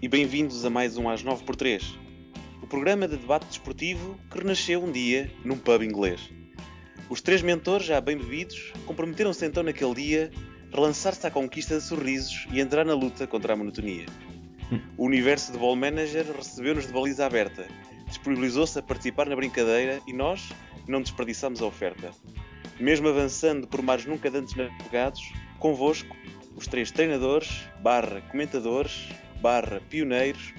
e bem-vindos a mais um Às 9x3, o programa de debate desportivo que renasceu um dia num pub inglês. Os três mentores, já bem bebidos, comprometeram-se então naquele dia a relançar-se à conquista de sorrisos e entrar na luta contra a monotonia. O universo de Ball Manager recebeu-nos de baliza aberta, disponibilizou-se a participar na brincadeira e nós não desperdiçámos a oferta. Mesmo avançando por mares nunca antes navegados, convosco, os três treinadores, comentadores, pioneiros,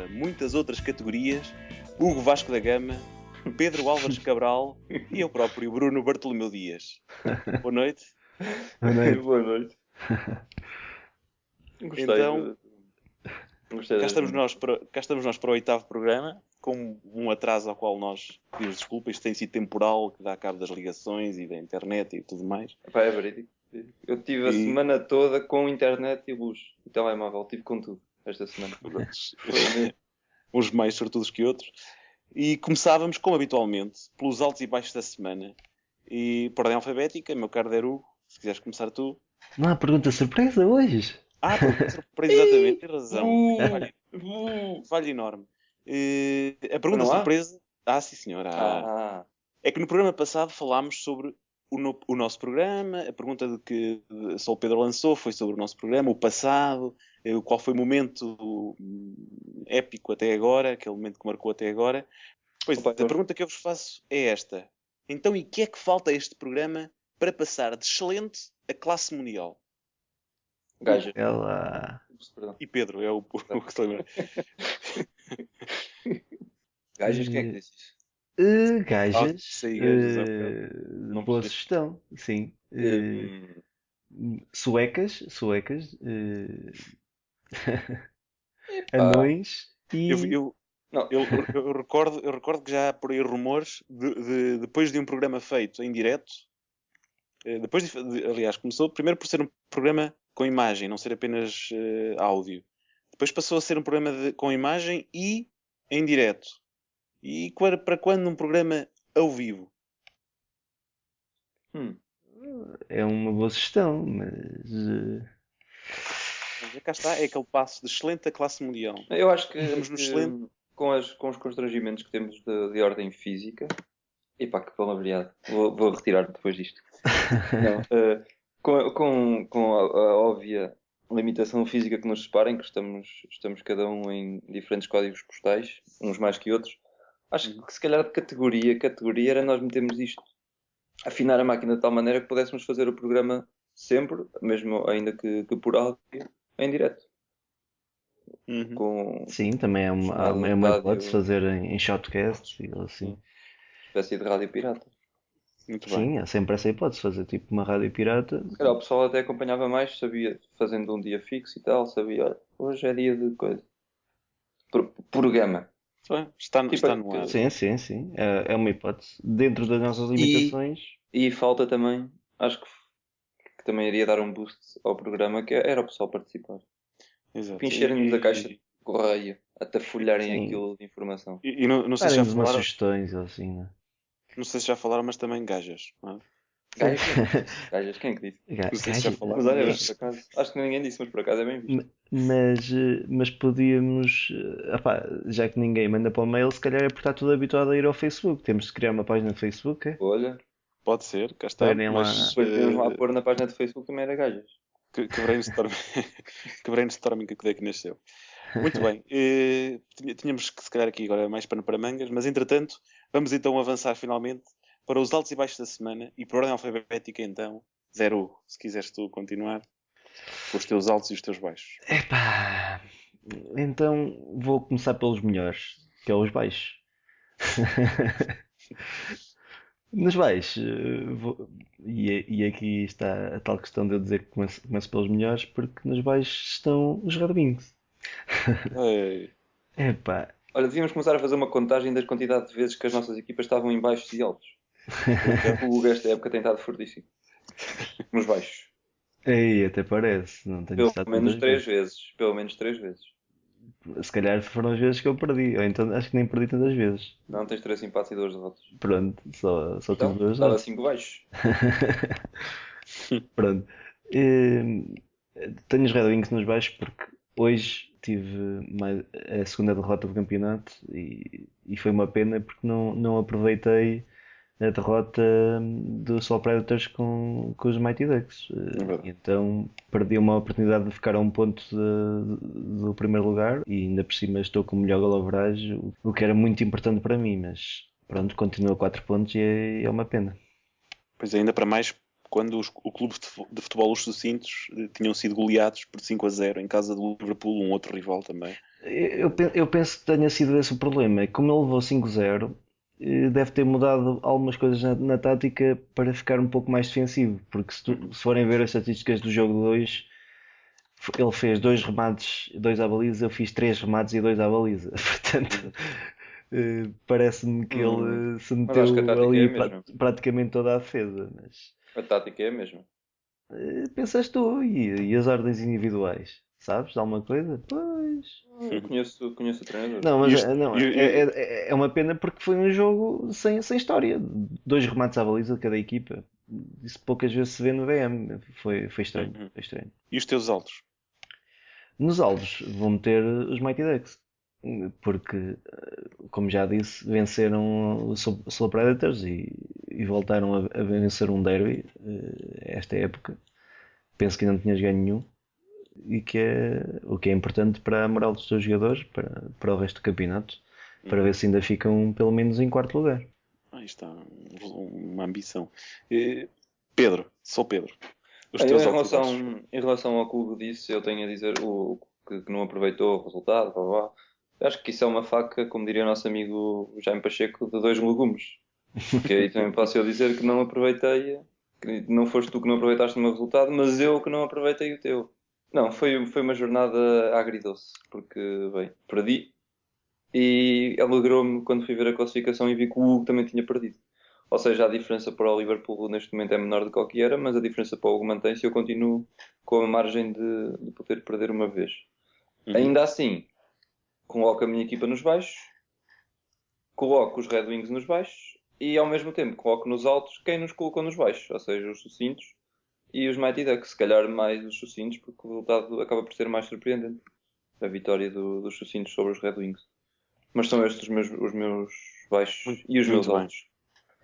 muitas outras categorias, Hugo Vasco da Gama, Pedro Álvares Cabral e eu próprio, Bruno Bartolomeu Dias. Boa noite. Boa noite. Boa noite. Então, cá estamos nós para o oitavo programa, com um atraso ao qual nós pedimos desculpa. Isto tem sido temporal, que dá cabo das ligações e da internet e tudo mais. Epá, é verídico. Eu tive a semana toda com internet e luz e telemóvel, tive com tudo esta semana. Uns mais sortudos que outros. E começávamos, como habitualmente, pelos altos e baixos da semana. E por ordem alfabética, meu caro Deru, se quiseres começar tu. Não há pergunta surpresa hoje? Pergunta surpresa, exatamente, tem razão. Falha enorme. A pergunta surpresa... sim senhora. É que no programa passado falámos sobre o nosso programa. A pergunta de que só o Pedro lançou foi sobre o nosso programa, o passado, qual foi o momento épico até agora, aquele momento que marcou até agora. Pois, a pergunta que eu vos faço é esta. Então, e que é que falta a este programa para passar de excelente a classe mundial? Gaja. E Pedro, é o que se lembra. Gajas, quem é que disse isso? Gajas. Boa sugestão, sim. Suecas. Anões e... Eu recordo que já há por aí rumores depois de um programa feito em direto, aliás, começou primeiro por ser um programa com imagem, não ser apenas áudio. Depois passou a ser um programa com imagem e em direto. E para quando um programa ao vivo? É uma boa sugestão, mas cá está, é aquele passo de excelente a classe mundial. Eu acho que excelente... com os constrangimentos que temos de ordem física, e pá, que palavreado, vou retirar depois disto. Não, com a óbvia limitação física que nos separa, em que estamos cada um em diferentes códigos postais, uns mais que outros, acho que se calhar de categoria era nós metermos isto, afinar a máquina de tal maneira que pudéssemos fazer o programa sempre, mesmo ainda que por áudio, em direto. Sim, também é uma hipótese fazer em shotcast e assim. Espécie de rádio pirata. Muito bem. Sim, há sempre essa hipótese, fazer tipo uma rádio pirata. Se calhar o pessoal até acompanhava mais, sabia, fazendo um dia fixo e tal, sabia, olha, hoje é dia de coisa. Programa. Está no ar. Sim. É uma hipótese. Dentro das nossas limitações. E falta também, acho que também iria dar um boost ao programa, que era o pessoal participar. Exato. Encherem-nos a caixa de correio, até folharem aquilo de informação. E não sei se já falaram... sugestões assim, né? Não sei se já falaram, mas também gajas. Não é? Gajas, quem é que disse? Não sei se já falaram. Mas olha, por acaso, acho que ninguém disse, mas por acaso é bem visto. Mas podíamos, já que ninguém manda para o mail, se calhar é porque está tudo habituado a ir ao Facebook. Temos de criar uma página de Facebook, é? Olha. Pode ser, cá está. Mas depois podemos lá pôr na página de Facebook também era gajas. Que brainstorming que é que nasceu. Muito bem. Tínhamos que se calhar aqui agora mais pano para mangas, mas entretanto vamos então avançar finalmente para os altos e baixos da semana e por ordem alfabética então, Zero, se quiseres tu continuar com os teus altos e os teus baixos. Então vou começar pelos melhores, que é os baixos. Nos baixos, e aqui está a tal questão de eu dizer que começo pelos melhores, porque nos baixos estão os Red Wings. Olha, devíamos começar a fazer uma contagem da quantidade de vezes que as nossas equipas estavam em baixos e altos. O Hugo esta época tem estado fortíssimo. Nos baixos. Ei, até parece. Não tenho pelo menos 3 vezes. Pelo menos 3 vezes. Se calhar foram as vezes que eu perdi. Ou então acho que nem perdi tantas vezes. Não, tens 3 empates e 2 derrotas. Pronto, só então, tive 2 estava 5 baixos. Pronto. Tenho os Red Wings nos baixos porque Hoje tive a segunda derrota do campeonato e foi uma pena porque não aproveitei a derrota do Sol Predators com os Mighty Ducks. Então perdi uma oportunidade de ficar a um ponto do primeiro lugar e ainda por cima estou com o melhor goal average, o que era muito importante para mim, mas pronto, continua a 4 pontos e é uma pena. Pois ainda para mais quando o clube de futebol Os Sucintos tinham sido goleados por 5-0 em casa do Liverpool, um outro rival também. Eu penso que tenha sido esse o problema. Como ele levou 5-0, deve ter mudado algumas coisas na tática para ficar um pouco mais defensivo. Porque se forem ver as estatísticas do jogo 2, ele fez 2 remates, 2 à baliza, eu fiz 3 remates e 2 à baliza. Portanto, parece-me que ele se Mas acho que a meteu tática é ali a mesma. praticamente toda a defesa. Mas A tática é a mesma. pensas tu e as ordens individuais? Sabes de alguma coisa? Pois. Eu conheço o treinador. Não, mas E os- não, e- e- é uma pena porque foi um jogo sem história. 2 remates à baliza de cada equipa. Isso poucas vezes se vê no VM. Foi estranho. Uhum. Foi estranho. E os teus altos? Nos alvos vou meter os Mighty Ducks. Porque, como já disse, venceram o Soul Predators e voltaram a vencer um derby esta época. Penso que ainda não tinhas ganho nenhum. E o que é importante para a moral dos seus jogadores, para o resto do campeonato, para ver se ainda ficam pelo menos em quarto lugar. Aí está uma ambição. Pedro, sou Pedro. Os Em teus altos e baixos. relação ao clube disso, eu tenho a dizer que não aproveitou o resultado, blá, blá. Eu acho que isso é uma faca, como diria o nosso amigo Jaime Pacheco, de 2 legumes. Porque aí também posso eu dizer que não aproveitei, que não foste tu que não aproveitaste o meu resultado, mas eu que não aproveitei o teu. Não, foi uma jornada agridoce, porque, bem, perdi e alegrou-me quando fui ver a classificação e vi que o Hugo também tinha perdido. Ou seja, a diferença para o Liverpool neste momento é menor do que o que era, mas a diferença para o Hugo mantém-se e eu continuo com a margem de poder perder uma vez. Uhum. Ainda assim, coloco a minha equipa nos baixos, coloco os Red Wings nos baixos e ao mesmo tempo coloco nos altos quem nos colocou nos baixos, ou seja, os Sucintos e os Mighty Ducks. Se calhar mais os Sucintos, porque o resultado acaba por ser mais surpreendente. A vitória dos Sucintos sobre os Red Wings. Mas são estes os meus baixos e os meus Muito bem. altos.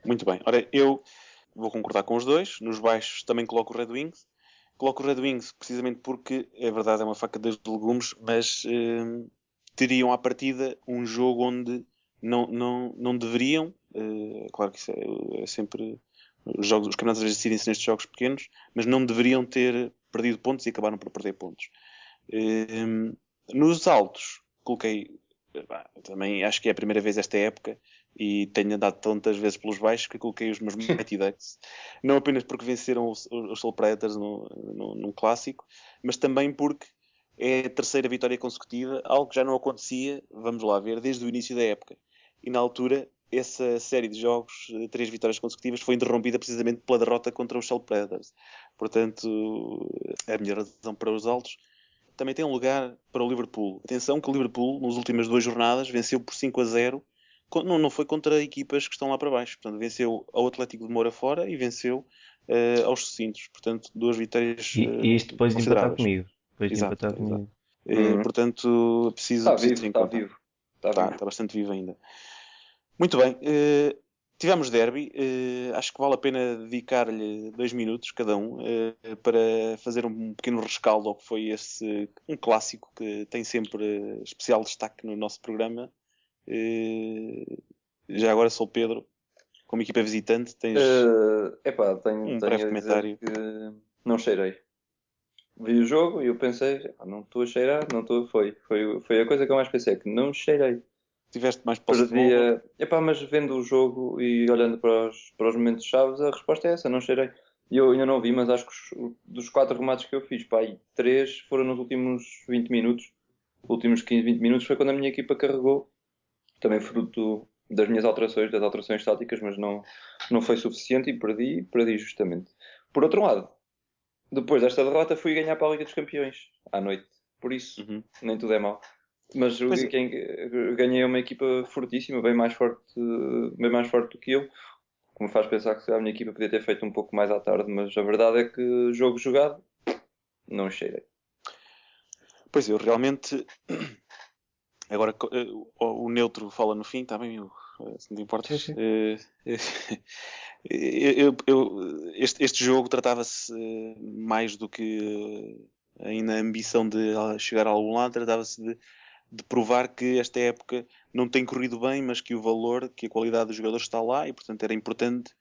Muito bem. Ora, eu vou concordar com os dois. Nos baixos também coloco o Red Wings. Coloco o Red Wings precisamente porque, é verdade, é uma faca de legumes, mas teriam à partida um jogo onde não deveriam. Claro que isso é sempre. Os campeonatos decidem-se nestes jogos pequenos, mas não deveriam ter perdido pontos e acabaram por perder pontos. Nos altos, coloquei. Também acho que é a primeira vez esta época e tenho andado tantas vezes pelos baixos que coloquei os meus Mighty Ducks. Não apenas porque venceram os Soul Predators num clássico, mas também porque é a terceira vitória consecutiva, algo que já não acontecia, vamos lá ver, desde o início da época. E na altura, essa série de jogos, 3 vitórias consecutivas, foi interrompida precisamente pela derrota contra os Soul Predators. Portanto, a minha razão para os altos também tem um lugar para o Liverpool. Atenção que o Liverpool, nas últimas 2 jornadas, venceu por 5-0. Não foi contra equipas que estão lá para baixo. Portanto, venceu ao Atlético de Moura fora e venceu aos Sucintos. Portanto, 2 vitórias E isto depois de empatar consideráveis. comigo. Depois de Exato, empatar exato. comigo. Portanto, preciso ter em Está conta. vivo. Está bastante vivo ainda. Muito bem. Tivemos derby. Acho que vale a pena dedicar-lhe 2 minutos cada um para fazer um pequeno rescaldo ao que foi um clássico que tem sempre especial destaque no nosso programa. Já agora sou Pedro, como equipa visitante, tens Tenho breve a comentário. dizer que não cheirei. Vi o jogo e eu pensei, não estou a cheirar, não estou. Foi a coisa que eu mais pensei, que não cheirei. Tiveste mais posse de bola. Perdia. Mas vendo o jogo e olhando para os momentos chaves, a resposta é essa, não cheirei. E eu ainda não vi, mas acho que dos 4 remates que eu fiz, aí 3 foram nos últimos 20 minutos. Os últimos 15, 20 minutos foi quando a minha equipa carregou. Também fruto das minhas alterações, das alterações táticas, mas não foi suficiente e perdi justamente. Por outro lado, depois desta derrota fui ganhar para a Liga dos Campeões à noite. Por isso, nem tudo é mau. Mas ganhei uma equipa fortíssima, bem mais forte do que eu. O que me faz pensar que a minha equipa podia ter feito um pouco mais à tarde, mas a verdade é que jogo jogado, não cheirei. Pois eu realmente. Agora o neutro fala no fim, está bem, se não te importas. Sim, sim. Este jogo tratava-se mais do que ainda a ambição de chegar a algum lado, tratava-se de provar que esta época não tem corrido bem, mas que o valor, que a qualidade dos jogadores está lá e, portanto, era importante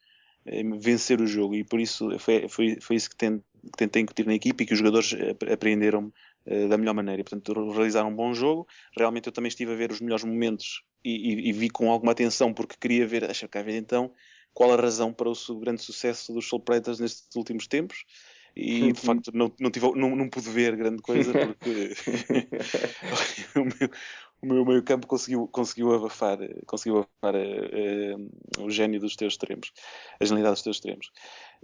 vencer o jogo. E por isso foi isso que tentei incutir na equipe e que os jogadores apreenderam da melhor maneira. E, portanto, realizaram um bom jogo. Realmente eu também estive a ver os melhores momentos e vi com alguma atenção porque queria ver, deixa cá ver então, qual a razão para o grande sucesso dos Soul Predators nestes últimos tempos. E de facto não pude ver grande coisa porque o meu meio campo conseguiu abafar o gênio dos teus extremos, a genialidade dos teus extremos.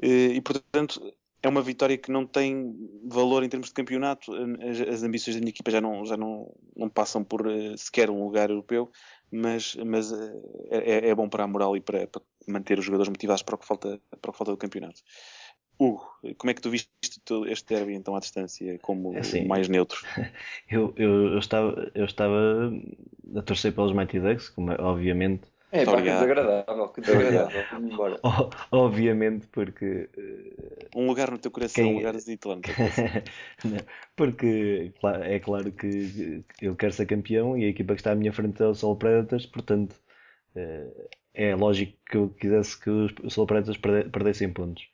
E portanto é uma vitória que não tem valor em termos de campeonato. As ambições da minha equipa já não passam por sequer um lugar europeu, mas é bom para a moral e para manter os jogadores motivados para o que falta do campeonato. Hugo, como é que tu viste este derby então à distância como assim, mais neutro? Eu estava a torcer pelos Mighty Ducks, como obviamente. É pá, que Obrigado. desagradável. Vamos embora. Obviamente, porque Um lugar no teu coração, um lugarzinho lá no teu coração. Não, porque é claro que eu quero ser campeão e a equipa que está à minha frente é o Soul Predators, portanto é lógico que eu quisesse que os Soul Predators perdessem pontos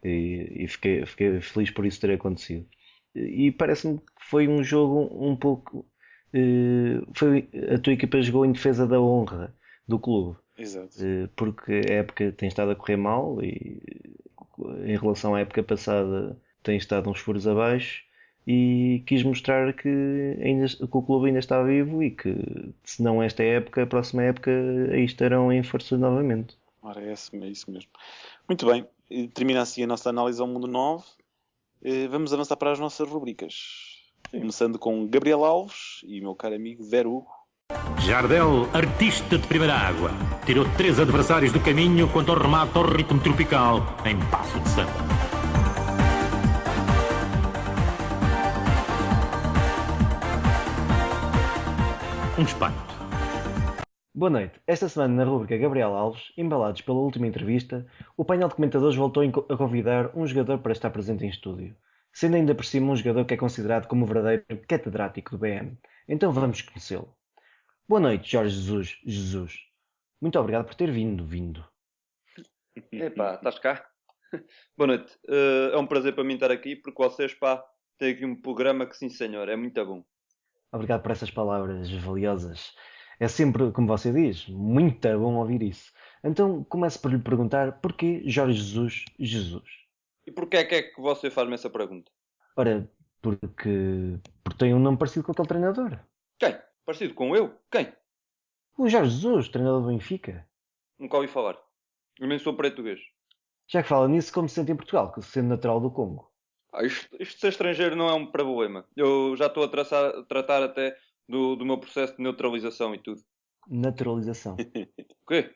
e fiquei feliz por isso ter acontecido. E parece-me que foi um jogo um pouco. A tua equipa jogou em defesa da honra do clube. Exato. Porque a época tem estado a correr mal e em relação à época passada tem estado uns furos abaixo e quis mostrar que o clube ainda está vivo e que se não esta época, a próxima época aí estarão em força novamente. Ora, é isso mesmo. Muito bem, termina assim a nossa análise ao mundo 9. Vamos avançar para as nossas rubricas. Começando com Gabriel Alves e o meu caro amigo Vero Hugo. Jardel, artista de primeira água, tirou 3 adversários do caminho quanto ao remate ao ritmo tropical em Passo de Samba. Um espanto. Boa noite. Esta semana na rubrica Gabriel Alves, embalados pela última entrevista, o painel de comentadores voltou a convidar um jogador para estar presente em estúdio, sendo ainda por cima um jogador que é considerado como o verdadeiro catedrático do BM. Então vamos conhecê-lo. Boa noite, Jorge Jesus. Muito obrigado por ter vindo. Epá, estás cá? Boa noite. É um prazer para mim estar aqui porque vocês, pá, têm aqui um programa que, sim senhor, é muito bom. Obrigado por essas palavras valiosas. É sempre, como você diz, muito bom ouvir isso. Então começo por lhe perguntar porquê Jorge Jesus? E porquê é que você faz-me essa pergunta? Ora, porque tem um nome parecido com aquele treinador. Quem? Parecido com eu? Quem? O Jorge Jesus, treinador do Benfica. Nunca ouvi falar. Eu nem sou português. Já que fala nisso, como se sente em Portugal, sendo natural do Congo. Isto de ser estrangeiro não é um problema. Eu já estou a tratar até do meu processo de neutralização e tudo. Naturalização. O quê?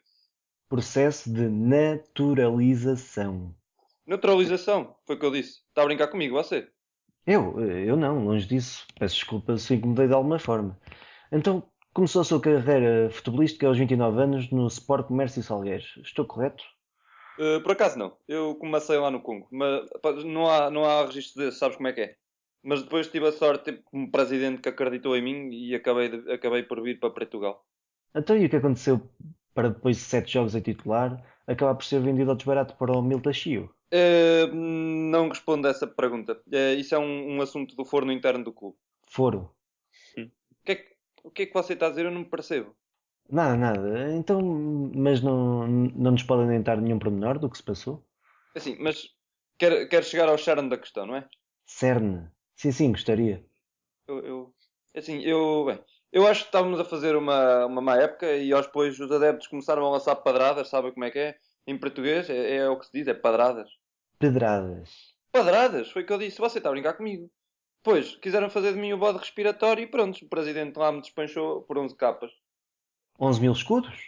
Processo de naturalização. Neutralização? Foi o que eu disse. Está a brincar comigo, você? Eu não, longe disso. Peço desculpa se incomodei de alguma forma. Então, começou a sua carreira futebolística aos 29 anos no Sport Comércio Salgueiros. Estou correto? Por acaso não. Eu comecei lá no Congo. Mas pá, não há registro desse, sabes como é que é? Mas depois tive a sorte, tipo, como presidente que acreditou em mim e acabei por vir para Portugal. Então, e o que aconteceu para depois de 7 jogos a titular, acabar por ser vendido ao desbarato para o Miltachio? Não respondo a essa pergunta. Isso é um assunto do forno interno do clube. Foro. O que é que você está a dizer? Eu não me percebo. Nada. Então, mas não nos podem dar nenhum pormenor do que se passou? Assim, mas quer chegar ao cerne da questão, não é? Cerne. Sim, gostaria. Bem, eu acho que estávamos a fazer uma má época e aos depois os adeptos começaram a lançar padradas, sabe como é que é? Em português é o que se diz, é padradas. Pedradas. Padradas, foi o que eu disse, você está a brincar comigo. Depois, quiseram fazer de mim o bode respiratório e pronto, o presidente lá me despachou por 11 capas. 11 mil escudos?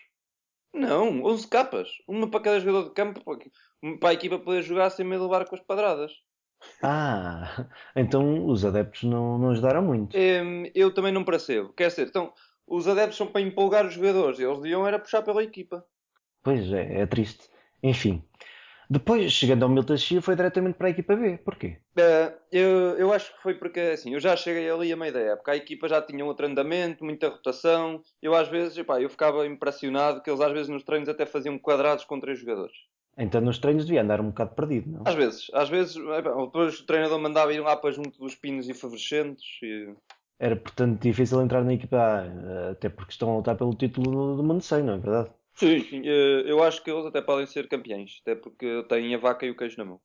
Não, 11 capas. Uma para cada jogador de campo, para a equipa poder jogar sem medo de levar com as padradas. Então os adeptos não ajudaram muito. Eu também não percebo. Quer dizer, então, os adeptos são para empolgar os jogadores. Eles deviam era puxar pela equipa. Pois é triste. Enfim, depois, chegando ao Milton foi diretamente para a equipa B. Porquê? Eu acho que foi porque, assim, eu já cheguei ali a meio da época. A equipa já tinha outro andamento, muita rotação. Eu às vezes, epá, eu ficava impressionado que eles às vezes nos treinos até faziam quadrados com 3 jogadores. Então nos treinos devia andar um bocado perdido, não? Às vezes, epá, depois o treinador mandava ir lá para junto dos pinos efervescentes. Era, portanto, difícil entrar na equipa A, até porque estão a lutar pelo título do mundo sem, não é verdade? Sim, sim. Eu acho que eles até podem ser campeões, até porque têm a vaca e o queijo na mão.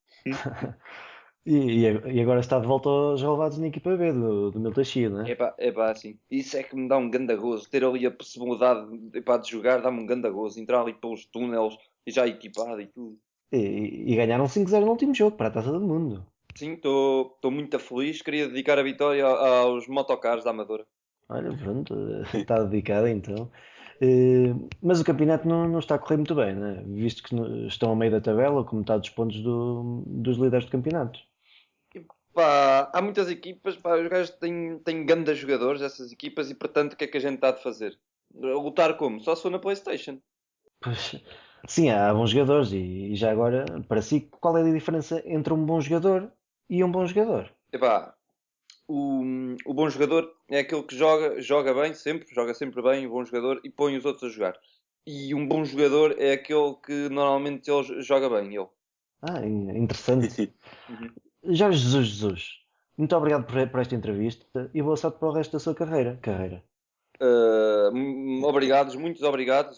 E agora está de volta aos relevados na equipa B do Milton Chile, não é? Epá, assim. Isso é que me dá um ganda gozo. Ter ali a possibilidade epá, de jogar dá-me um ganda gozo. Entrar ali pelos túneis e já equipado e tudo. E ganharam 5-0 no último jogo para a Taça do Mundo. Sim, estou muito feliz. Queria dedicar a vitória aos motocars da Amadora. Olha, pronto, está dedicado então. Mas o campeonato não está a correr muito bem, né? Visto que estão a meio da tabela, com metade dos pontos dos líderes do campeonato. Pá, há muitas equipas, pá, os gajos têm grandes jogadores, essas equipas, e portanto o que é que a gente está de fazer? Lutar como? Só se for na PlayStation. Pois, sim, há bons jogadores e já agora, para si, qual é a diferença entre um bom jogador e um bom jogador? Epá, o bom jogador é aquele que joga bem, joga sempre bem, o bom jogador, e põe os outros a jogar. E um bom jogador é aquele que normalmente ele joga bem, ele. Interessante. Uhum. Jorge Jesus, muito obrigado por esta entrevista e boa sorte para o resto da sua carreira. Obrigados, muitos obrigados,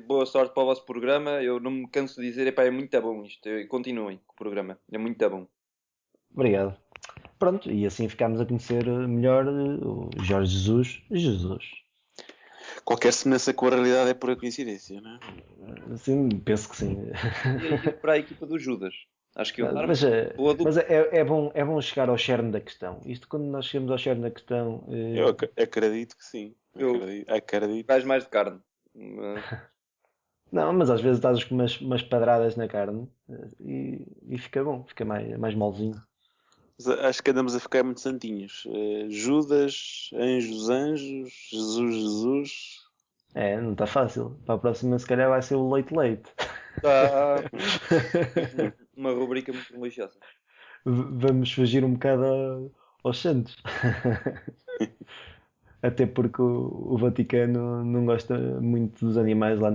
boa sorte para o vosso programa. Eu não me canso de dizer, epá, é muito bom isto. Continuem com o programa, é muito bom. Obrigado. Pronto, e assim ficámos a conhecer melhor o Jorge Jesus. Qualquer semelhança com a realidade é pura coincidência, não é? Sim, penso que sim. E para a equipa do Judas. Acho que iam dar Mas, boa dupla. mas é bom chegar ao cerne da questão. Isto quando nós chegamos ao cerne da questão. Eu acredito que sim. Acredito. Gás mais de carne. Não, mas às vezes dás umas padradas na carne e fica bom, fica mais molzinho. Acho que andamos a ficar muito santinhos. Judas, anjos, Jesus. Não está fácil. Para a próxima, se calhar, vai ser o leite. Uma rubrica muito religiosa. Vamos fugir um bocado aos santos. Até porque o Vaticano não gosta muito dos animais lá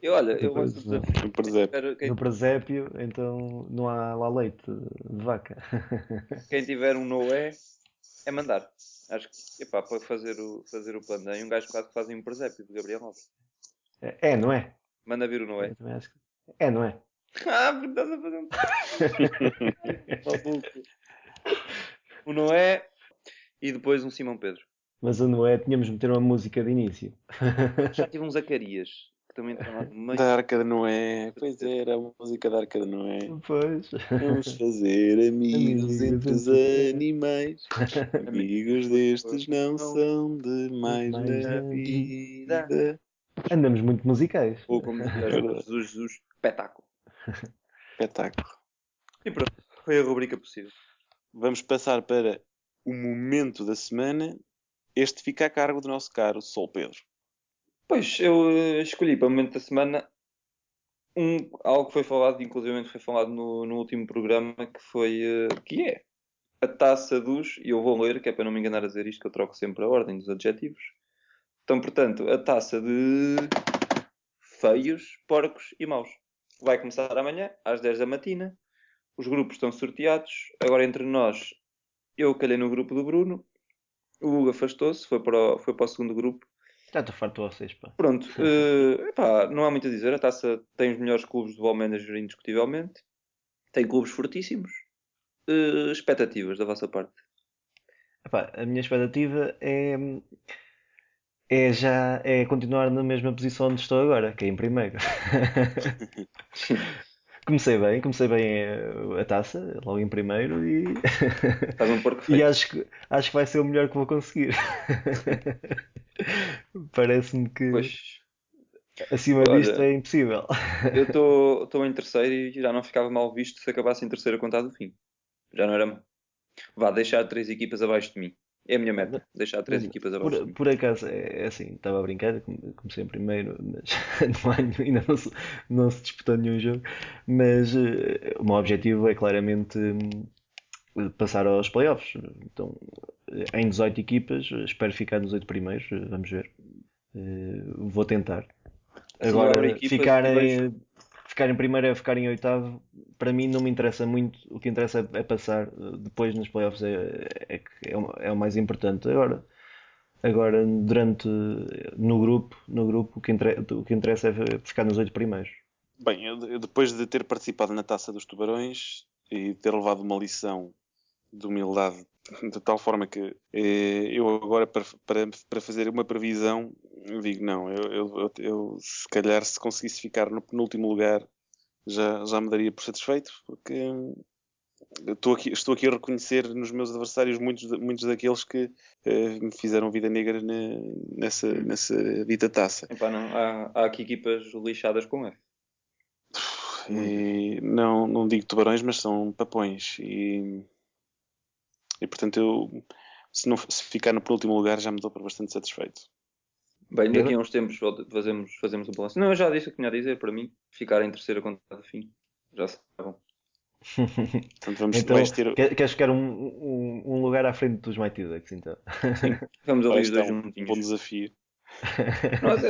Eu gosto no presépio, então não há lá leite de vaca. Quem tiver um Noé é mandar. Acho que, epá, para fazer o plano. Tem um gajo quase que fazem um presépio de Gabriel Alves. Não é? Manda vir o Noé. Eu também acho que... não é? Porque estás a fazer um o Noé e depois um Simão Pedro. Mas o Noé tínhamos de meter uma música de início. Já tive um Zacarias que também está lá no meio. Da Arca de Noé. Pois era a música da Arca de Noé. Pois. Vamos fazer amigos entre os animais. Amigos destes não são demais na vida. Andamos muito musicais. Ou como dizia Jesus, espetáculo. Espetáculo. E pronto, foi a rubrica possível. Vamos passar para o momento da semana. Este fica a cargo do nosso caro Sol Pedro. Pois, eu escolhi para o momento da semana algo que foi falado, inclusive foi falado no último programa, que é a taça dos, e eu vou ler, que é para não me enganar a dizer isto, que eu troco sempre a ordem dos adjetivos. Então, portanto, a taça de feios, porcos e maus. Vai começar amanhã, às 10 da matina. Os grupos estão sorteados. Agora, entre nós, eu calhei no grupo do Bruno. O Hugo afastou-se, foi para o segundo grupo. Já estou farto de vocês, pá. Pronto, não há muito a dizer. A taça tem os melhores clubes de ball manager, indiscutivelmente. Tem clubes fortíssimos. Expectativas da vossa parte? Epá, a minha expectativa é continuar na mesma posição onde estou agora, que é em primeiro. Comecei bem a taça, logo em primeiro e Estás um porco feio. e acho que vai ser o melhor que vou conseguir. Parece-me que Pois, acima disto é impossível. eu estou em terceiro e já não ficava mal visto se acabasse em terceiro a contar do fim. Já não era mau. Vá, deixar 3 equipas abaixo de mim. É a minha meta, deixar 3 equipas abaixo de mim. Por acaso, é assim, estava a brincar, comecei em primeiro, mas no ano ainda não se disputou nenhum jogo. Mas o meu objetivo é claramente passar aos playoffs. Então, em 18 equipas, espero ficar nos 8 primeiros, vamos ver. Vou tentar. Assim, abre Agora, equipas ficar em primeiro ou ficar em oitavo, para mim não me interessa muito. O que interessa é passar depois nos playoffs, é o mais importante. Agora no grupo, o que interessa é ficar nos 8 primeiros. Bem, eu depois de ter participado na Taça dos Tubarões e ter levado uma lição de humildade de tal forma que eu agora para fazer uma previsão digo não, eu se calhar se conseguisse ficar no penúltimo lugar já me daria por satisfeito, porque estou aqui a reconhecer nos meus adversários muitos daqueles que me fizeram vida negra nessa dita taça. Epá, não. Há aqui equipas lixadas com F. E não digo tubarões, mas são papões. E portanto, se ficar no penúltimo lugar, já me dou por bastante satisfeito. Bem, daqui a uns tempos fazemos um balanço. Não, eu já disse o que tinha a dizer. Para mim, ficar em terceira conta de fim. Já está bom. Portanto, então, queres ficar um lugar à frente dos Mighty Ducks, então? Sim, vamos ali os dois juntinhos. Um bom desafio.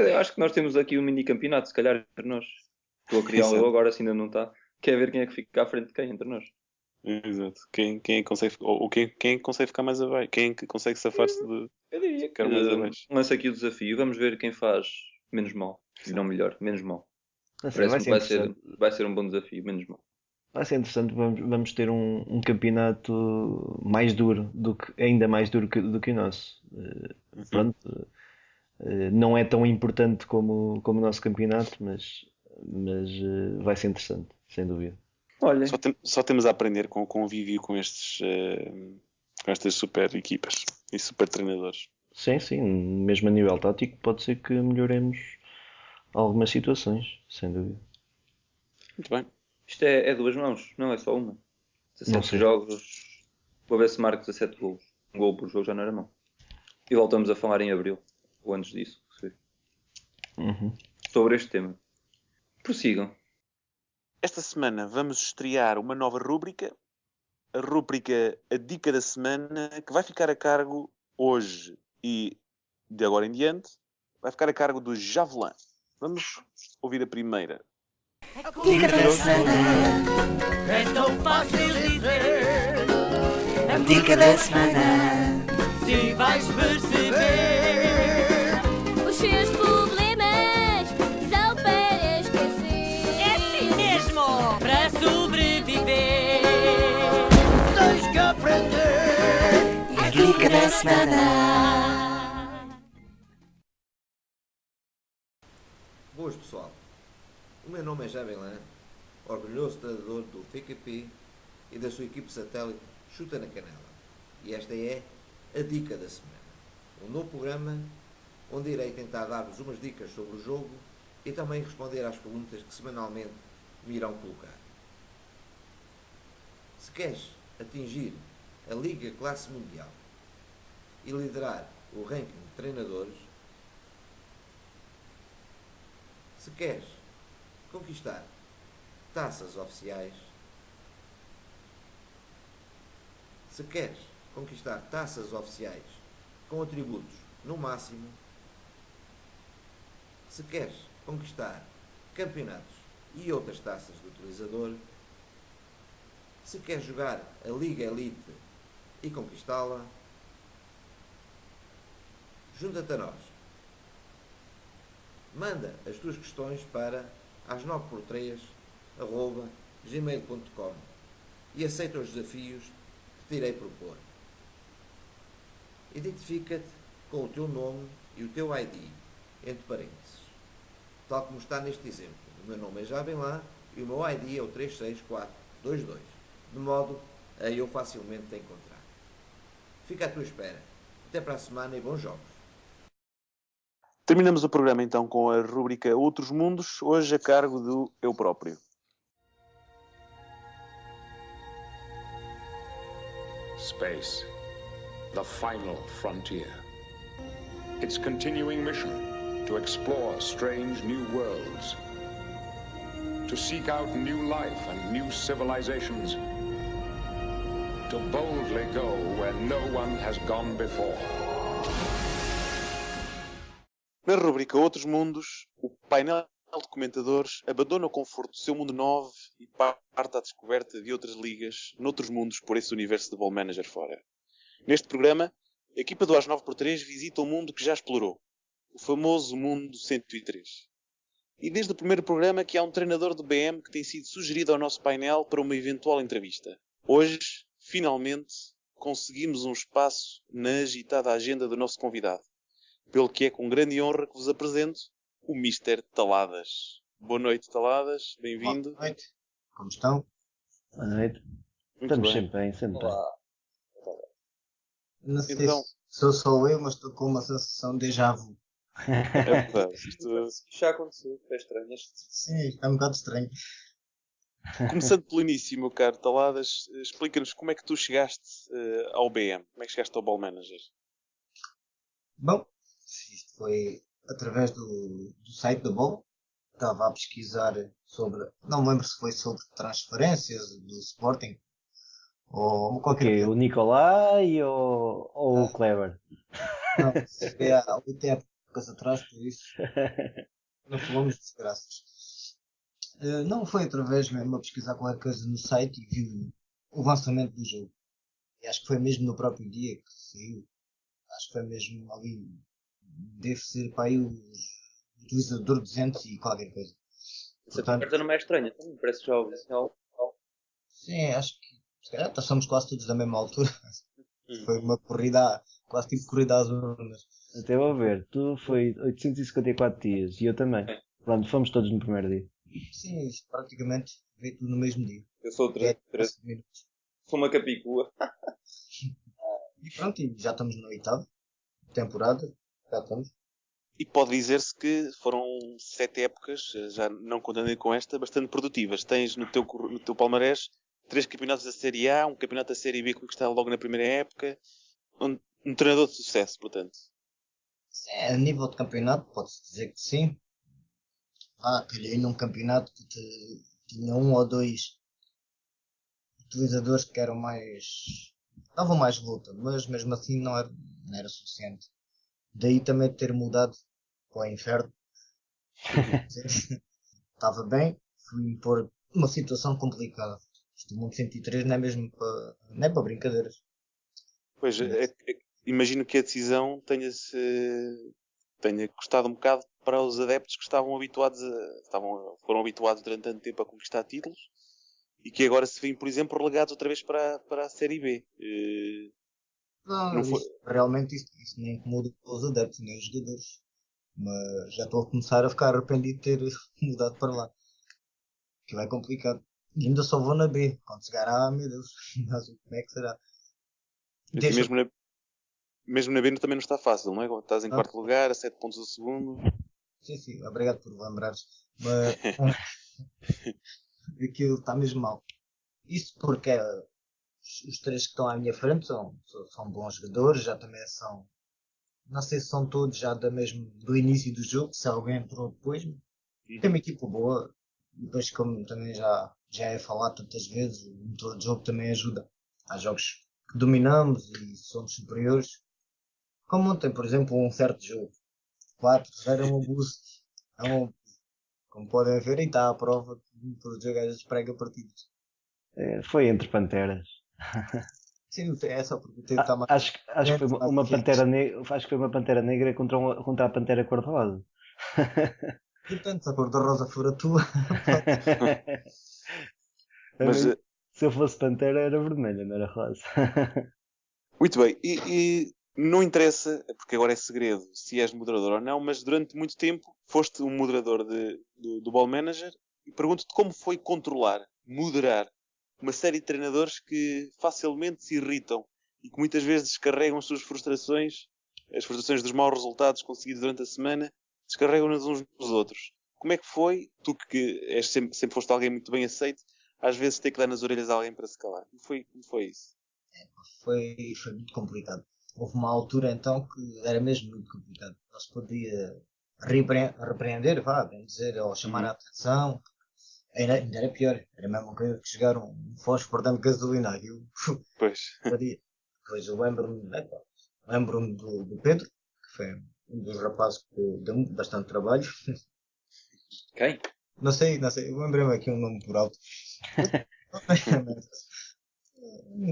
Eu acho que nós temos aqui um mini campeonato, se calhar, entre nós. Estou a criá-lo agora, se ainda não está. Quer ver quem é que fica à frente de quem entre nós. Exato. Quem consegue, ou quem consegue ficar mais abaixo? Quem é que consegue safar-se de Eu diria ficar mais abaixo? Lança aqui o desafio. Vamos ver quem faz menos mal. E não melhor, menos mal. Assim, Parece-me que vai ser um bom desafio, menos mal. Vai ser interessante, vamos ter um campeonato mais duro, ainda mais duro do que o nosso. Pronto, não é tão importante como o nosso campeonato, mas vai ser interessante, sem dúvida. Olha, só temos a aprender com o convívio com estas super equipas e super treinadores. Sim, mesmo a nível tático pode ser que melhoremos algumas situações, sem dúvida. Muito bem. Isto é 2 mãos, não é só uma. 17 jogos, vou ver se marco 17 golos. Um gol por jogo já não era mão. E voltamos a falar em abril, ou antes disso, sobre este tema. Prossigam. Esta semana vamos estrear uma nova rúbrica, a rúbrica A Dica da Semana, que vai ficar a cargo hoje e de agora em diante, vai ficar a cargo do Javelin. Vamos ouvir a primeira. Dica da semana. É tão fácil dizer. A dica da semana. Se vais perceber. Os seus problemas são para esquecer. É assim mesmo. Para sobreviver. Tens que aprender. A dica da semana. Boas, pessoal. O meu nome é Javelin, orgulhoso treinador do FKP e da sua equipe satélite Chuta na Canela. E esta é a Dica da Semana. Um novo programa onde irei tentar dar-vos umas dicas sobre o jogo e também responder às perguntas que semanalmente me irão colocar. Se queres atingir a Liga Classe Mundial e liderar o ranking de treinadores, se queres conquistar taças oficiais, se queres conquistar taças oficiais com atributos no máximo, se queres conquistar campeonatos e outras taças do utilizador, se queres jogar a Liga Elite e conquistá-la, junta-te a nós. Manda as tuas questões para as9x3@gmail.com e aceita os desafios que te irei propor. Identifica-te com o teu nome e o teu ID, entre parênteses, tal como está neste exemplo. O meu nome é Javelin e o meu ID é o 36422, de modo a eu facilmente te encontrar. Fica à tua espera. Até para a semana e bons jogos. Terminamos o programa então com a rúbrica Outros Mundos, hoje a cargo do Eu Próprio. Space, the final frontier. Its continuing mission to explore strange new worlds, to seek out new life and new civilizations, to boldly go where no one has gone before. Na rubrica Outros Mundos, o painel de comentadores abandona o conforto do seu mundo 9 e parte à descoberta de outras ligas noutros mundos por esse universo de Ball Manager fora. Neste programa, a equipa do Às 9x3 visita um mundo que já explorou, o famoso mundo 103. E desde o primeiro programa que há um treinador do BM que tem sido sugerido ao nosso painel para uma eventual entrevista. Hoje, finalmente, conseguimos um espaço na agitada agenda do nosso convidado, pelo que é com grande honra que vos apresento o Mr. Taladas. Boa noite, Taladas. Bem-vindo. Boa noite. Como estão? Boa noite. Muito Estamos bem. sempre bem, sempre bem. Olá. Não sei Então- se sou só eu, mas estou com uma sensação de déjà vu. É verdade. Isto, Isto já aconteceu, é estranho. Sim, está um bocado estranho. começando pelo início, meu caro Taladas, explica-nos como é que tu chegaste ao BM. Como é que chegaste ao Ball Manager? Bom, isto foi através do site da Bola. Estava a pesquisar sobre, não me lembro se foi sobre transferências do Sporting ou qualquer Ok, o Nicolai ou o Clever? Não, foi há 8 épocas atrás, por isso não falamos de desgraças. Não foi através mesmo a pesquisar qualquer coisa no site e vi o lançamento do jogo. E acho que foi mesmo no próprio dia que saiu. Acho que foi mesmo ali. Deve ser para aí o utilizador 200 e qualquer coisa. Essa Portanto, conversa não é estranha, também parece que já ouvi. sim, acho que se calhar somos quase todos da mesma altura. Foi uma corrida, quase tipo corrida às urnas. Até vou ver, tu foi 854 dias e eu também. Pronto, fomos todos no primeiro dia. Sim, isto praticamente veio tudo no mesmo dia. Eu sou É, 13 minutos. sou uma capicua. E pronto, e já estamos na 8ª temporada. Já estamos. E pode dizer-se que foram 7 épocas, já não contando com esta, bastante produtivas. Tens no teu palmarés 3 campeonatos da Série A, um campeonato da Série B conquistado logo na primeira época. Um treinador de sucesso, portanto. A nível de campeonato, pode-se dizer que sim. Calhei num campeonato que tinha um ou dois utilizadores que eram mais. Davam mais luta, mas mesmo assim não era suficiente. Daí também ter mudado para o inferno. Estava bem, fui impor uma situação complicada. Este mundo 103 não é mesmo não é para brincadeiras. Pois, imagino que a decisão tenha custado um bocado para os adeptos que foram habituados durante tanto tempo a conquistar títulos e que agora se veem, por exemplo, relegados outra vez para a Série B. Não, foi- realmente isso nem incomoda os adeptos nem os jogadores. Mas já estou a começar a ficar arrependido de ter mudado para lá. Que é complicado. E ainda só vou na B. Quando chegar A, meu Deus, não sei como é que será. Assim, mesmo na B também não está fácil, não é? Estás em Não. quarto lugar, a 7 pontos do segundo. Sim, obrigado por lembrares. Mas aquilo está mesmo mal. Isso porque os 3 que estão à minha frente são bons jogadores, já também são. Não sei se são todos já do início do jogo, se alguém entrou depois. Tem uma equipa boa. E depois, como também já é falado tantas vezes, o motor de jogo também ajuda. Há jogos que dominamos e somos superiores. Como ontem, por exemplo, um certo jogo. 4-0 é um abuso. Como podem ver, e está à prova que o motor de jogo às vezes prega partidas. Foi entre panteras. Sim, é só porque o tempo está mais. Acho que foi uma pantera negra. Acho que foi uma pantera negra contra a pantera cor-de-rosa. Portanto, se a cor da rosa for a tua, Mas, se eu fosse pantera era vermelha, não era rosa. muito bem, e não interessa, porque agora é segredo, se és moderador ou não, mas durante muito tempo foste um moderador do Ball Manager e pergunto-te como foi moderar uma série de treinadores que facilmente se irritam e que muitas vezes descarregam as suas frustrações, as frustrações dos maus resultados conseguidos durante a semana, descarregam-nas uns nos outros. Como é que foi? Tu que sempre foste alguém muito bem aceito, às vezes ter que dar nas orelhas a alguém para se calar. Como foi isso? Foi muito complicado. Houve uma altura então que era mesmo muito complicado. Não se podia repreender, vá, bem dizer, ou chamar a atenção. Ainda era pior. Era a mesma coisa que chegar um fósforo dando gasolina. Eu, Pois. Depois eu lembro-me do Pedro, que foi um dos rapazes que deu bastante trabalho. Quem? Não sei, eu lembrei-me aqui um nome por alto.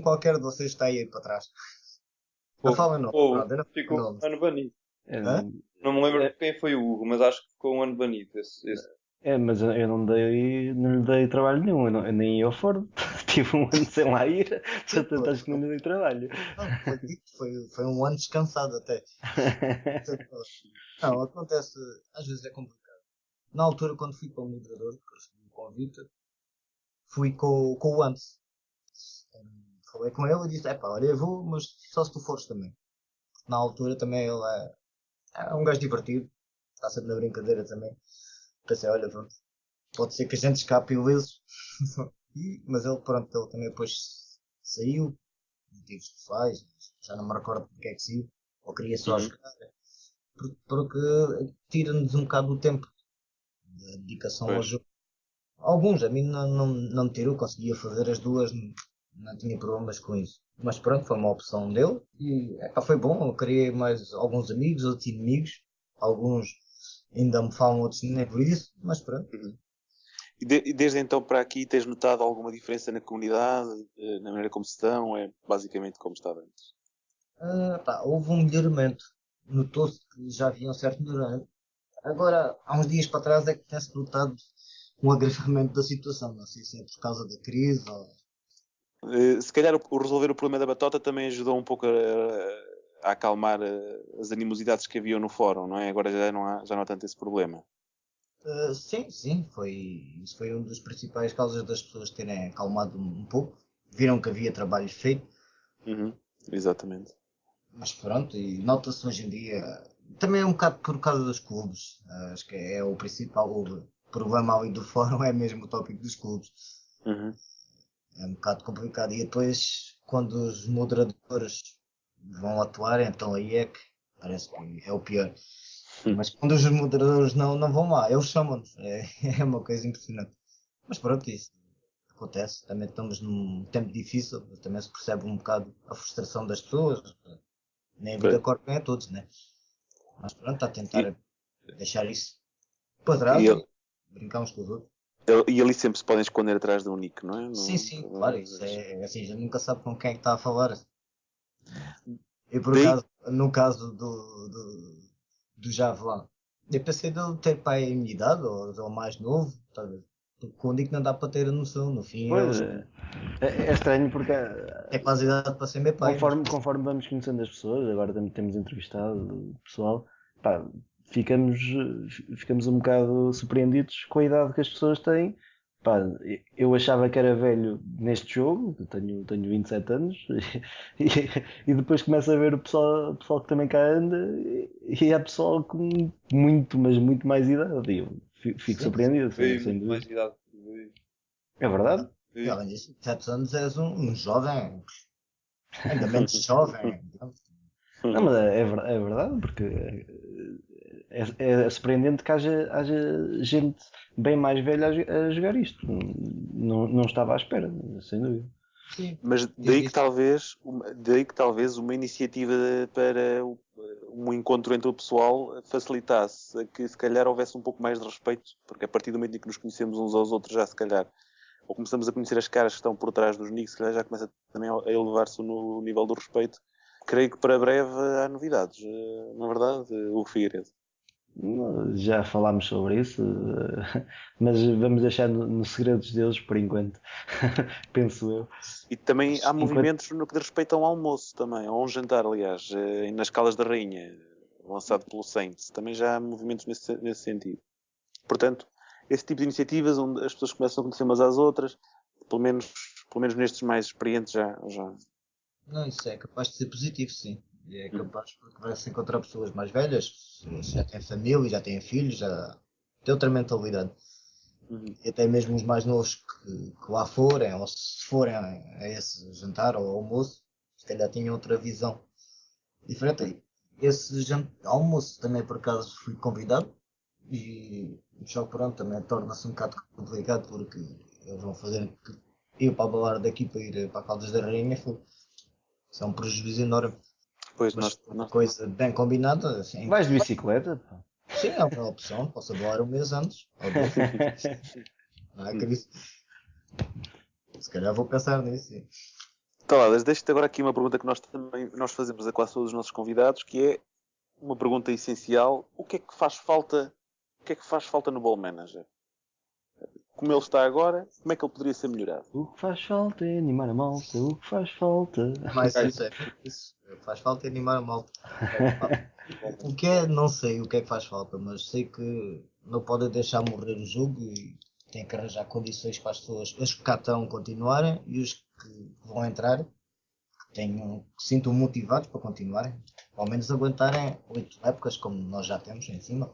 Qualquer de vocês está aí para trás. Não fala nome, pronto, eu não ficou falo nome. ano banido. Hã? Não me lembro quem foi o Hugo, mas acho que ficou um ano banido. Mas eu não lhe dei trabalho nenhum, eu nem ia ao Ford. Tive um ano sem lá ir, portanto acho que não lhe dei trabalho. Não, foi um ano descansado até. Não, acontece, às vezes é complicado. Na altura, quando fui para o moderador, que recebi o convite, fui com o Ante. Falei com ele e disse, olha, eu vou, mas só se tu fores também. Na altura também ele é um gajo divertido, está sempre na brincadeira também. Pensei, olha, pronto, pode ser que a gente escape ileso. Mas ele também depois saiu, motivos pessoais, já não me recordo porque é que saiu, ou queria só jogar, porque tira-nos um bocado do tempo da dedicação ao jogo. Alguns, a mim não me tirou, conseguia fazer as duas, não tinha problemas com isso. Mas pronto, foi uma opção dele e foi bom, eu criei mais alguns amigos, outros inimigos, alguns ainda me falam, outros nem por isso, mas pronto. E desde então para aqui tens notado alguma diferença na comunidade, na maneira como se dão, é basicamente como estava antes? Houve um melhoramento, notou-se que já havia um certo melhoramento. Agora, há uns dias para trás é que tem-se notado um agravamento da situação, não sei se é por causa da crise ou... Se calhar o resolver o problema da batota também ajudou um pouco a acalmar as animosidades que haviam no fórum, não é? Agora já não há tanto esse problema. Sim, isso foi uma das principais causas das pessoas terem acalmado um pouco. Viram que havia trabalho feito. Exatamente. Mas pronto, e nota-se hoje em dia, também é um bocado por causa dos clubes. Acho que é o principal problema ali do fórum, é mesmo o tópico dos clubes. É um bocado complicado. E depois, quando os moderadores vão atuar, então aí é que parece que é o pior. Mas quando os moderadores não vão lá, eles chamam-nos. É uma coisa impressionante. Mas pronto, isso acontece. Também estamos num tempo difícil, também se percebe um bocado a frustração das pessoas. Nem a vida corre bem a todos, né? Mas pronto, está a tentar deixar isso para trás e brincar uns com os outros. E ali sempre se podem esconder atrás de um nick, não é? Sim, claro, isso é assim, já nunca sabe com quem é que está a falar. E por acaso, no caso do Javelin, eu pensei dele ter pai em minha idade, ou mais novo, talvez. Porque com o nick não dá para ter a noção, no fim. Pois, é estranho porque é quase idade para ser meu pai. Conforme vamos conhecendo as pessoas, agora temos entrevistado o pessoal, ficamos um bocado surpreendidos com a idade que as pessoas têm. Eu achava que era velho neste jogo, tenho 27 anos, e depois começo a ver o pessoal que também cá anda, e há pessoal com muito, mas muito mais idade, e eu fico surpreendido. Sem dúvida. Mais idade. É verdade? E além disso, 7 anos és um jovem, ainda menos jovem. Não, mas é verdade, porque é surpreendente que haja gente bem mais velha a jogar isto. Não estava à espera, sem dúvida. Sim. Mas daí que talvez uma iniciativa para um encontro entre o pessoal facilitasse a que se calhar houvesse um pouco mais de respeito, porque a partir do momento em que nos conhecemos uns aos outros já se calhar, ou começamos a conhecer as caras que estão por trás dos nicks, se calhar já começa também a elevar-se no nível do respeito. Creio que para breve há novidades, na verdade, o Figueiredo. Já falámos sobre isso, mas vamos deixar no segredos deles por enquanto, penso eu. E também há movimentos no que diz respeito a um almoço também, ou a um jantar, aliás, nas Calas da Rainha, lançado pelo Saints. Também já há movimentos nesse sentido. Portanto, esse tipo de iniciativas onde as pessoas começam a conhecer umas às outras, pelo menos nestes mais experientes já. Não, isso é capaz de ser positivo, sim. É capaz porque vai-se encontrar pessoas mais velhas, já têm família, já têm filhos, já têm outra mentalidade. E até mesmo os mais novos que lá forem, ou se forem a esse jantar ou almoço, se calhar tinham outra visão diferente. Esse almoço também por acaso fui convidado e só pronto também torna-se um bocado complicado porque eles vão fazer que eu para balar daqui para ir para Caldas da Rainha isso é um prejuízo enorme. Pois Mas uma nós, coisa bem combinada, assim, Vais de bicicleta? Pá. sim, é uma opção, posso balar um mês antes. Ou dois. Não é que isso. Se calhar vou pensar nisso. Sim. Taladas, deixo-te agora aqui uma pergunta que nós fazemos a quase todos os nossos convidados, que é uma pergunta essencial. O que é que faz falta no Ball Manager? Como ele está agora, como é que ele poderia ser melhorado? O que faz falta é animar a malta, o que faz falta. Mas isso é isso. Faz falta animar a malta. O que é, não sei o que é que faz falta, mas sei que não podem deixar morrer o jogo e tem que arranjar condições para as pessoas, os que cá estão continuarem e os que vão entrar que sintam motivados para continuarem, ao menos aguentarem 8 épocas como nós já temos em cima.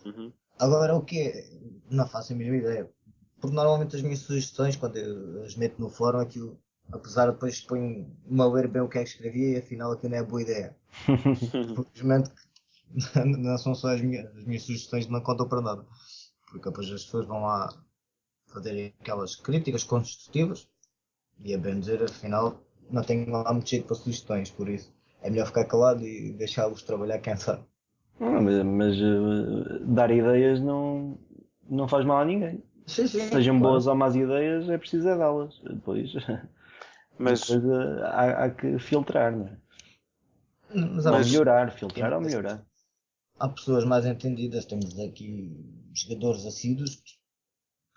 Uhum. Agora o que é? Não faço a mínima ideia. Porque normalmente as minhas sugestões, quando eu as meto no fórum, aquilo, apesar de depois ponho-me a ler bem o que é que escrevi e afinal aquilo não é boa ideia. Simplesmente não são só as minhas sugestões, não contam para nada. Porque depois as pessoas vão lá fazer aquelas críticas construtivas e é bem dizer, afinal, não tenho lá muito jeito para sugestões, por isso é melhor ficar calado e deixá-los trabalhar quem sabe. Mas dar ideias não faz mal a ninguém. Sim, Sejam boas ou más ideias, é preciso é dá-las. Depois há que filtrar, não é? Mas filtrar ou melhorar. Há pessoas mais entendidas, temos aqui jogadores assíduos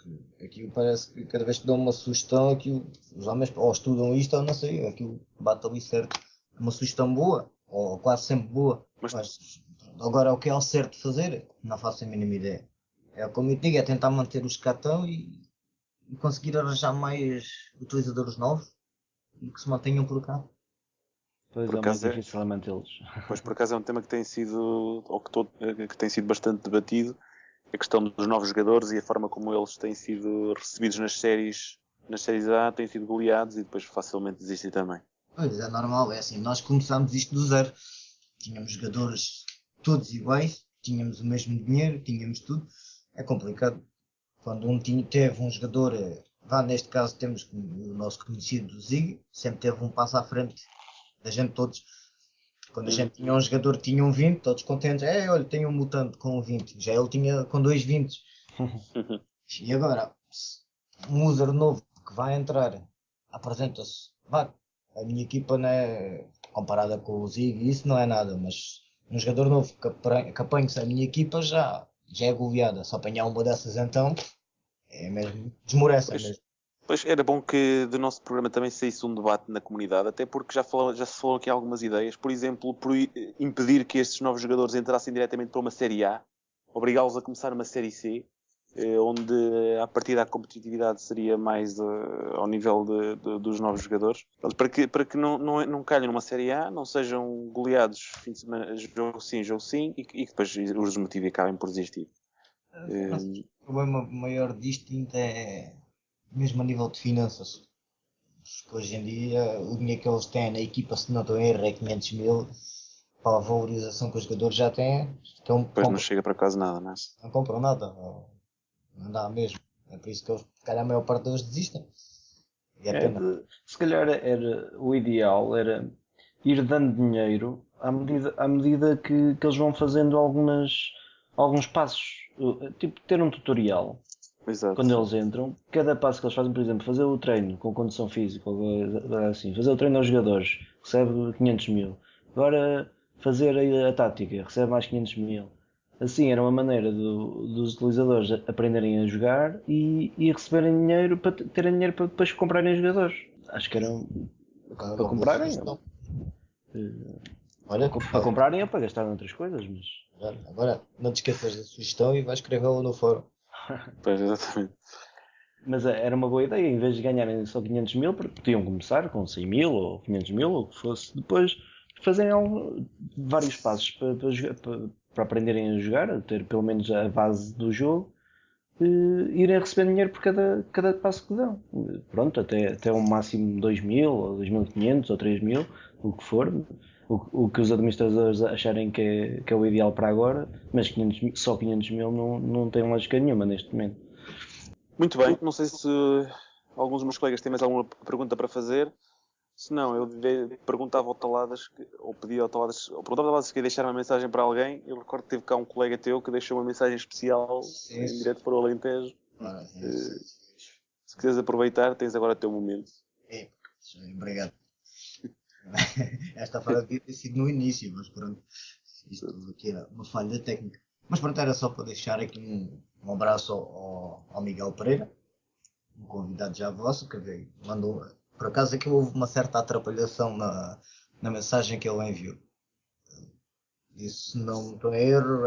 que aquilo parece que cada vez que dão uma sugestão, aquilo, os homens ou estudam isto ou não sei, aquilo bate ali certo. Uma sugestão boa, ou quase sempre boa, mas agora o que é o certo de fazer, não faço a mínima ideia. É como eu digo, é tentar manter os que cá estão e conseguir arranjar mais utilizadores novos e que se mantenham por cá. Pois é mais difícil mantê-los. Pois por acaso é um tema que tem sido, ou que tem sido bastante debatido, a questão dos novos jogadores e a forma como eles têm sido recebidos nas séries A, têm sido goleados e depois facilmente desistem também. Pois é normal, é assim, nós começámos isto do zero. Tínhamos jogadores todos iguais, tínhamos o mesmo dinheiro, tínhamos tudo. É complicado. Quando teve um jogador, neste caso temos o nosso conhecido Zig, sempre teve um passo à frente da gente todos. Quando a gente tinha um jogador que tinha um 20, todos contentes, olha, tenho um mutante com um 20, já ele tinha com 2 20. E agora, um user novo que vai entrar, apresenta-se, a minha equipa não é comparada com o Zig, isso não é nada, mas um jogador novo que apanhe-se a minha equipa já é goleada. Se apanhar uma dessas então, é mesmo, desmorece mesmo. Pois era bom que do nosso programa também saísse um debate na comunidade, até porque já se falou aqui algumas ideias, por exemplo, por impedir que estes novos jogadores entrassem diretamente para uma Série A, obrigá-los a começar uma Série C, onde a partir da competitividade seria mais ao nível dos novos jogadores, para que não calhem numa Série A, não sejam goleados fim de semana, jogo sim, e que depois os desmotivem e acabem por desistir. O problema maior disto ainda é mesmo a nível de finanças. Porque hoje em dia o dinheiro que eles têm na equipa, se não estou em erro, é 500 mil para a valorização que os jogadores já têm. Depois não chega para quase nada, não é? Não compram nada. Não dá mesmo. É por isso que eles, se calhar a maior parte deles desistem. Se calhar o ideal era ir dando dinheiro à medida que eles vão fazendo alguns passos. Tipo ter um tutorial. Exato. Quando eles entram, cada passo que eles fazem, por exemplo, fazer o treino com condição física, assim, fazer o treino aos jogadores, recebe 500 mil. Agora fazer a tática, recebe mais 500 mil. Assim, era uma maneira dos utilizadores aprenderem a jogar e receberem dinheiro para terem dinheiro para depois comprarem jogadores. Acho que era para comprarem. Para comprarem ou para gastar em outras coisas, mas... Agora, não te esqueças da sugestão e vais escrevê-la no fórum. Pois, exatamente. Mas era uma boa ideia, em vez de ganharem só 500 mil, podiam começar com 100 mil ou 500 mil, ou o que fosse, depois fazerem vários passos para aprenderem a jogar, a ter pelo menos a base do jogo, irem receber dinheiro por cada passo que dão. Pronto, até um máximo de 2 mil, ou 2.500 ou 3 mil, o que for, o que os administradores acharem que é o ideal para agora, mas só 500 mil não tem lógica nenhuma neste momento. Muito bem, não sei se alguns dos meus colegas têm mais alguma pergunta para fazer. Se não, eu perguntava ao Taladas, ou pedia ao Taladas, ou perguntava ao Taladas se queria deixar uma mensagem para alguém. Eu recordo que teve cá um colega teu que deixou uma mensagem especial em direto para o Alentejo. Se quiseres aproveitar, tens agora o teu momento. Obrigado. Esta frase devia ter sido no início, mas pronto, isto aqui era uma falha técnica. Mas pronto, era só para deixar aqui um abraço ao Miguel Pereira, um convidado já vosso, que veio, mandou. Por acaso aqui houve uma certa atrapalhação na mensagem que ele enviou. Disse, se não estou em erro,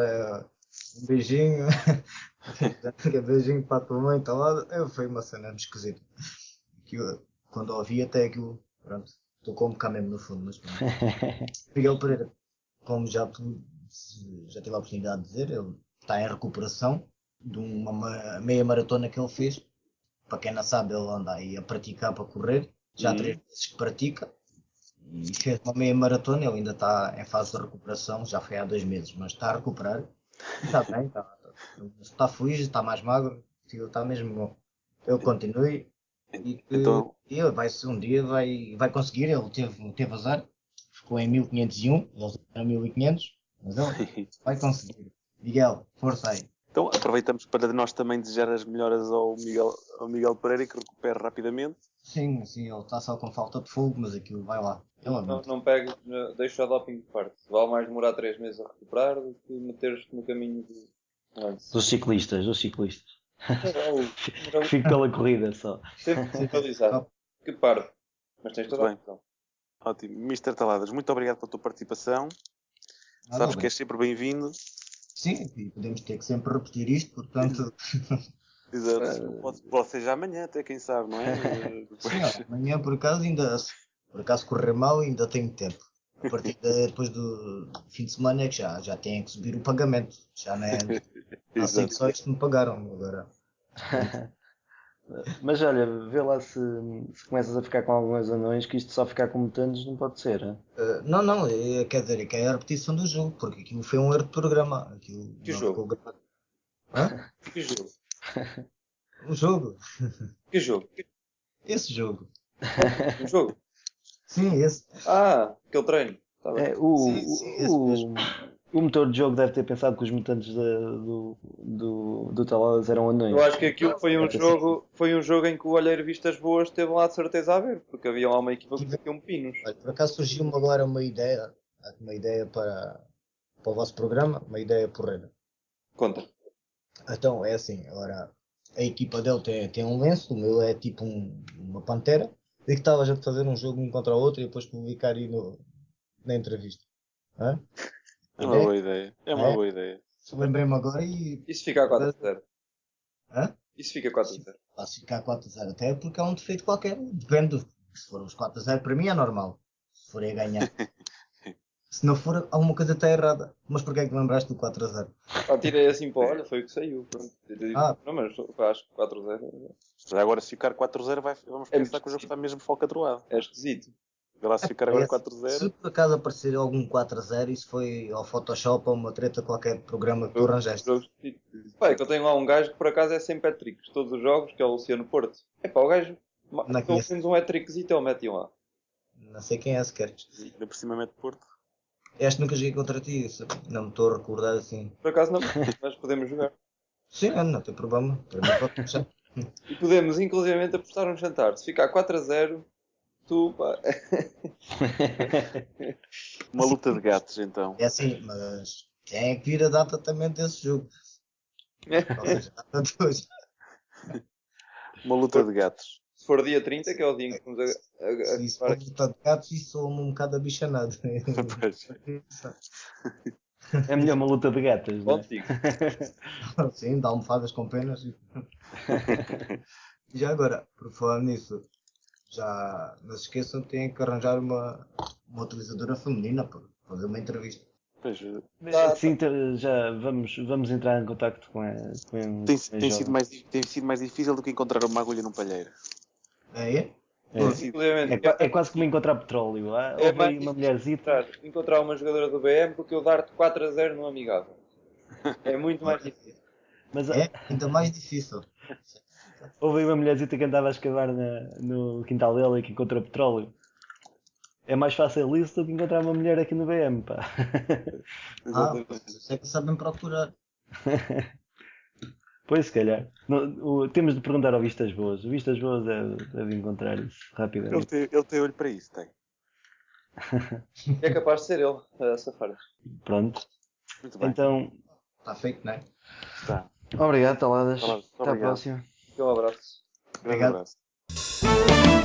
um beijinho, beijinho para a tua mãe, está lá. Foi uma cena esquisita. Quando ouvi até aquilo, pronto, tocou-me cá mesmo no fundo, mas pronto. Miguel Pereira, como já tive a oportunidade de dizer, ele está em recuperação de uma meia maratona que ele fez. Para quem não sabe, ele anda aí a praticar para correr, já 3 vezes que pratica, e fez uma meia maratona. Ele ainda está em fase de recuperação, já foi há 2 meses, mas está a recuperar, está bem, está feliz, está mais magro, está mesmo bom. Ele continue. E que então... um dia vai conseguir. Ele teve azar, ficou em 1501, eles eram 1500, mas ele vai conseguir. Miguel, força aí. Então aproveitamos para nós também desejar as melhoras ao Miguel Pereira e que recupere rapidamente. Sim, ele está só com falta de fogo, mas aquilo vai lá. Não pegues, deixa o doping de parte. Vale mais demorar 3 meses a recuperar do que meteres-te no caminho dos ciclistas. Fico pela corrida só. Sempre centralizado. Que parte. Mas tens toda a razão. Ótimo. Mr. Taladas, muito obrigado pela tua participação. Sabes que és sempre bem-vindo. Sim, e podemos ter que sempre repetir isto, portanto... Exato. Pode ser já amanhã, até quem sabe, não é? Sim, amanhã por acaso correr mal, ainda tenho tempo. A partir depois do fim de semana é que já tem que subir o pagamento. Já não é... Há 5 só que me pagaram agora. Mas olha, vê lá se começas a ficar com alguns anões, que isto só ficar com mutantes não pode ser. Não, quer dizer, que é a repetição do jogo, porque aquilo foi um erro de programa. Que jogo? Que jogo? Um jogo. Que jogo? Esse jogo. Um jogo? Sim, esse. Aquele treino. Tá bem. O motor de jogo deve ter pensado que os mutantes do Taladas eram anões. Eu acho que aquilo foi um jogo em que o Olheiro Vistas Boas esteve lá de certeza a ver, porque havia lá uma equipa que tinha pinos. Por acaso surgiu-me agora uma ideia para o vosso programa, uma ideia porreira. Conta. Então, é assim, agora a equipa dele tem um lenço, o meu é tipo uma pantera, e que estava a gente fazer um jogo um contra o outro e depois publicar aí na entrevista. Hã? É uma boa ideia. É uma boa ideia. Lembrei-me agora e... Isso fica a 4-0. Hã? Isso fica 4-0. Posso ficar a 4-0 até porque é um defeito qualquer. Depende. Se for os 4-0 para mim é normal. Se for a ganhar. Se não for, alguma coisa está errada. Mas porquê é que lembraste do 4-0? Tirei assim para olha, foi o que saiu. Pronto. Não, mas acho que 4-0. Já agora se ficar 4-0 vamos pensar que o jogo está mesmo falcatroado. É esquisito. Lá se ficar agora 4-0. Se por acaso aparecer algum 4-0, isso foi ao Photoshop ou uma treta qualquer programa que tu arranjaste. É que eu tenho lá um gajo que por acaso é sempre hat-tricks. Todos os jogos, que é o Luciano Porto. O gajo, pelo menos um hat-trickzito ele mete lá. Não sei quem é sequer. Ainda por cima mete Porto. Este nunca joguei contra ti, não me estou a recordar assim. Por acaso não, mas podemos jogar. Sim, não tem problema. E podemos inclusivamente apostar um jantar. Se ficar 4-0, tu pá. Uma luta de gatos então. É assim, mas quem é que vir a data também desse jogo? Ou seja, a data de hoje. Uma luta de gatos. Se for dia 30, que é o dia em que vamos Se for luta de gatos, isso soa-me um bocado abichanado. É melhor uma luta de gatas, não é? Sim, dá almofadas com penas. E já agora, por falar nisso, já não se esqueçam que têm que arranjar uma utilizadora feminina para fazer uma entrevista. Pois, sim, já vamos entrar em contacto com tem sido mais difícil do que encontrar uma agulha num palheiro. É? É quase como encontrar petróleo. Houve aí uma mulherzita. Encontrar uma jogadora do BM porque eu dar-te 4-0 no amigável. É muito mais difícil. Mas É ainda mais difícil. houve aí uma mulherzita que andava a escavar no quintal dela e que encontrou petróleo. É mais fácil isso do que encontrar uma mulher aqui no BM, pá. Sei que sabem procurar. Pois, se calhar. Temos de perguntar ao Vistas Boas. O Vistas Boas deve encontrar isso rapidamente. Ele tem olho para isso, tem. É capaz de ser ele, a safar. Pronto. Muito bem. Então, Está feito, não é? Está. obrigado, Taladas. Taladas, Até à obrigado. próxima. Um abraço. Grande Obrigado. abraço.